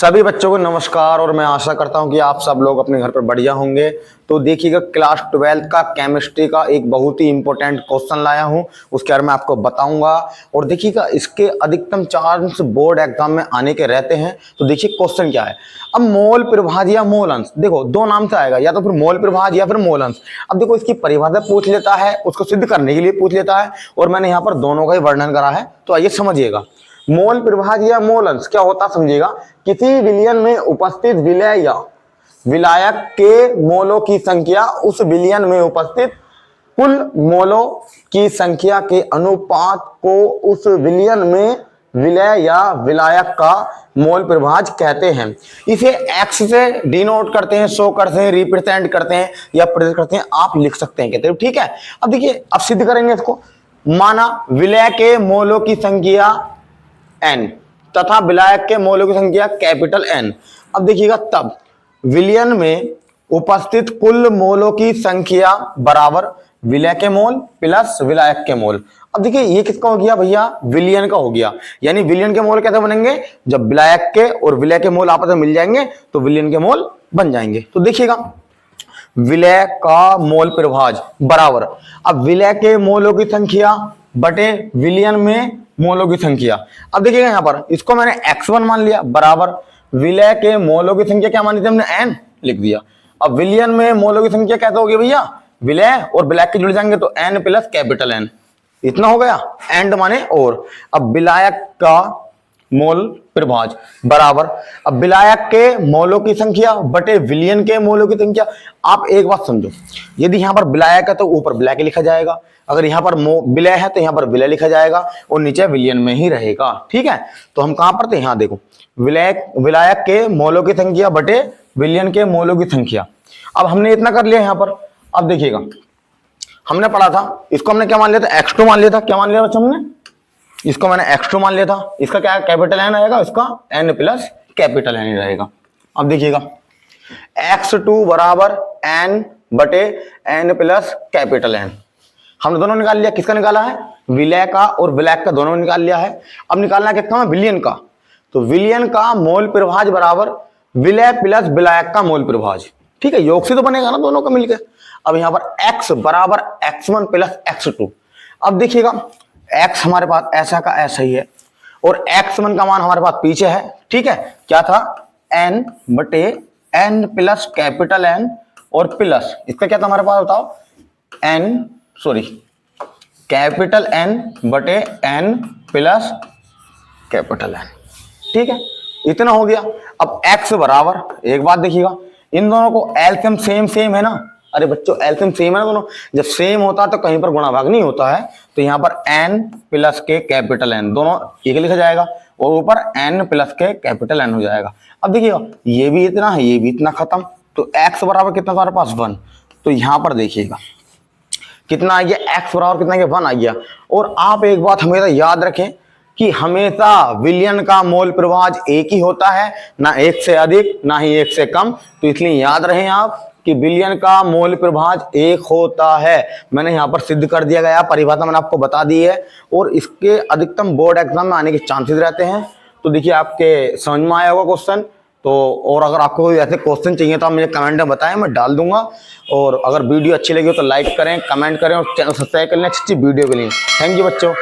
सभी बच्चों को नमस्कार और मैं आशा करता हूं कि आप सब लोग अपने घर पर बढ़िया होंगे। तो देखिएगा क्लास 12 का केमिस्ट्री का एक बहुत ही इंपॉर्टेंट क्वेश्चन लाया हूं, उसके बारे में आपको बताऊंगा। और देखिएगा इसके अधिकतम चांस बोर्ड एग्जाम में आने के रहते हैं। तो देखिए क्वेश्चन क्या है। अब मोल प्रभाज या मोल अंश, देखो दो नाम से आएगा, या तो फिर मोल प्रभाज या फिर मोल अंश। अब देखो इसकी परिभाषा पूछ लेता है, उसको सिद्ध करने के लिए पूछ लेता है, और मैंने यहाँ पर दोनों का ही वर्णन करा है। तो आइए समझिएगा, मोल प्रभाज या मोल अंश क्या होता समझिएगा। किसी विलयन में उपस्थित विलय या विलायक के मोलों की संख्या उस विलयन में उपस्थित कुल मोलों की संख्या के अनुपात को उस विलयन में विलय या विलायक का मोल प्रभाज कहते हैं। इसे एक्स से डिनोट करते हैं, शो करते हैं, रिप्रेजेंट करते हैं या प्रेजेंट करते हैं, आप लिख सकते हैं कहते हैं। ठीक है, अब देखिए अब सिद्ध करेंगे इसको। माना विलय के मोलों की संख्या n तथा विलायक के मोलों की संख्या कैपिटल N। अब देखिएगा तब विलयन में उपस्थित कुल मोलों की संख्या बराबर विलय के मोल प्लस विलायक के मोल। अब देखिए ये किसका हो गया भैया, विलयन का हो गया। यानी विलयन के मोल कैसे बनेंगे, जब विलायक के और विलय के मोल आपस में मिल जाएंगे तो विलयन के मोल बन जाएंगे। तो देखिएगा विलय का मोल प्रभाज बराबर, अब विलय के मोलों की संख्या बटे विलयन में मोलों की संख्या। अब देखिएगा यहाँ पर इसको मैंने x1 मान लिया बराबर विलय के मोलों की संख्या क्या मानी थी हमने, n लिख दिया। अब विलयन में मोलों की संख्या कैसे होगी भैया, विलय और विलायक के जुड़ जाएंगे तो n प्लस कैपिटल N, इतना हो गया। एंड माने और। अब विलायक का मोल प्रभाज बराबर, अब विलायक के मोलों की संख्या बटे विलयन के मोलों की संख्या। आप एक बात समझो, यदि यहाँ पर विलायक है तो ऊपर विलायक लिखा जाएगा, अगर यहाँ पर विलय है तो यहाँ पर विलय लिखा जाएगा और नीचे विलयन में ही रहेगा। ठीक है, तो हम कहां पर थे, यहाँ देखो विलायक के मोलों की संख्या बटे विलयन के मोलों की संख्या। अब हमने इतना कर लिया यहाँ पर। अब देखिएगा हमने पढ़ा था, इसको हमने क्या मान लिया था, x2 मान लिया था। क्या मान लिया बच्चों हमने, इसको मैंने x2 मान लिया था। इसका क्या कैपिटल N आएगा, इसका n प्लस कैपिटल N ही रहेगा। अब देखिएगा x2 बराबर n बटे n प्लस कैपिटल N। हमने दोनों निकाल लिया। किसका निकाला है, विलय का और विलायक का दोनों निकाल लिया है। अब निकालना है किसका, विलयन का। तो विलयन का मोल प्रभाज बराबर विलय प्लस विलायक का मोल प्रभाज। ठीक है, योग से तो बनेगा ना दोनों का मिलकर। अब यहाँ पर x बराबर x1 प्लस x2। अब देखिएगा x हमारे पास ऐसा का ऐसा ही है और x1 का मान हमारे पास पीछे है। ठीक है, क्या था, n बटे n प्लस कैपिटल N और प्लस इसका क्या था हमारे पास बताओ, कैपिटल N बटे n प्लस कैपिटल N। ठीक है, इतना हो गया। अब x बराबर, एक बात देखिएगा, इन दोनों को एलसीएम सेम है ना। अरे बच्चों एलसीएम सेम है ना दोनों, जब सेम होता है तो कहीं पर गुणा भाग नहीं होता है। तो यहाँ पर n प्लस के कैपिटल N दोनों एक लिखा जाएगा और ऊपर n प्लस के कैपिटल N हो जाएगा। अब देखिएगा ये भी इतना है, ये भी इतना, खत्म। तो x बराबर कितना हमारे पास 1। तो यहाँ पर देखिएगा कितना आ गया, x बराबर कितना गया, 1 आ गया। और आप एक बात हमेशा याद रखें कि हमेशा विलयन का मोल प्रभाज एक ही होता है, ना एक से अधिक ना ही एक से कम। तो इसलिए याद रखें आप कि विलयन का मोल प्रभाज एक होता है। मैंने यहाँ पर सिद्ध कर दिया गया, परिभाषा मैंने आपको बता दी है और इसके अधिकतम बोर्ड एग्जाम में आने के चांसेस रहते हैं। तो देखिए आपके समझ में आया होगा क्वेश्चन। तो और अगर आपको कोई ऐसे क्वेश्चन चाहिए तो आप मुझे कमेंट में बताएं, मैं डाल दूंगा। और अगर वीडियो अच्छी लगी हो तो लाइक करें, कमेंट करें और चैनल सब्सक्राइब कर लें अच्छी वीडियो के लिए। थैंक यू बच्चों।